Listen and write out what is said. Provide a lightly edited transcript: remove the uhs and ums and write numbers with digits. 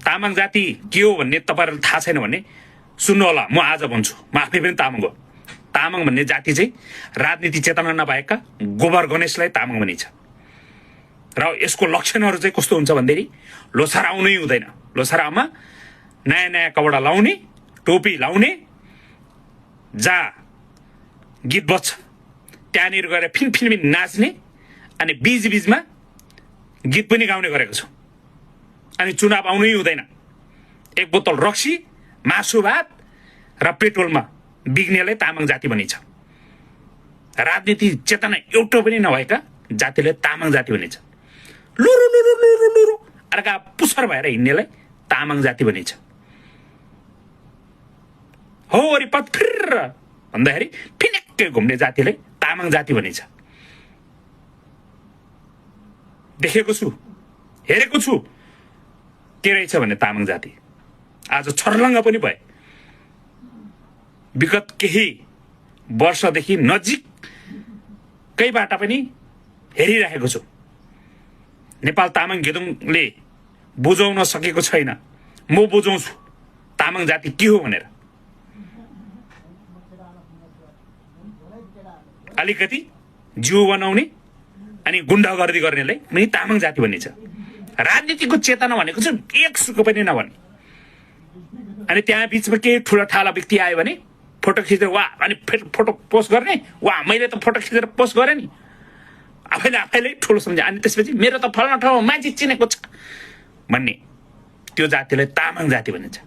तामाङ जाति के हो भन्ने तपाईहरुलाई थाहा छैन भने सुन्नु होला, म आज भन्छु। म आफै पनि तामाङ हो। तामाङ भन्ने जाति चाहिँ राजनीति चेतना नभएका गोबर गणेशलाई तामाङ भनिन्छ। र यसको लक्षणहरू चाहिँ कस्तो हुन्छ भन्दाखेरि लोसार आउनै हुँदैन। लोसारमा नयाँ नयाँ कपडा लाउने, टोपी लाउने, जहाँ गीत बज्छ त्यहाँनिर गएर फिनफिन नाच्ने अनि बीच बीचमा गीत पनि गाउने गरेको छु। अनि चुनाव आउनै हुँदैन। एक बोतल रक्सी, मासु भात र पेट्रोलमा बिग्नेलाई तामाङ जाति भनिन्छ। राजनीति चेतना एउटा पनि नभएका जातिले तामाङ जाति भनिन्छ। लुरु लुरु लुरु लुरु अर्का पुसर भएर हिँड्नेलाई तामाङ जाति भनिन्छ। हो वरिपत फिर भन्दाखेरि फिनेक्कै घुम्ने जातिलाई तामाङ जाति भनिन्छ। देखेको छु, हेरेको छु के रहेछ भन्ने तामाङ जाति। आज छर्लङ्ग पनि भए। विगत केही वर्षदेखि नजिकैबाट पनि हेरिरहेको छु। नेपाल तामाङ गेदुङले बुझाउन सकेको छैन। म बुझाउँछु तामाङ जाति के हो भनेर। अलिकति जिउ बनाउने अनि गुण्डागर्दी गर्नेलाई पनि तामाङ जाति भनिन्छ। राजनीतिको चेतना भनेको चाहिँ एक सुको पनि नभने। अनि त्यहाँ बीचमा केही ठुला ठाला व्यक्ति आयो भने फोटो खिचेर वा अनि फोटो पोस्ट गर्ने, वा मैले त फोटो खिचेर पोस्ट गरेँ नि, आफैले ठुलो सम्झे। अनि त्यसपछि मेरो त फलाना ठाउँमा मान्छे चिनेको छ भन्ने त्यो जातिलाई तामाङ जाति भनिन्छ।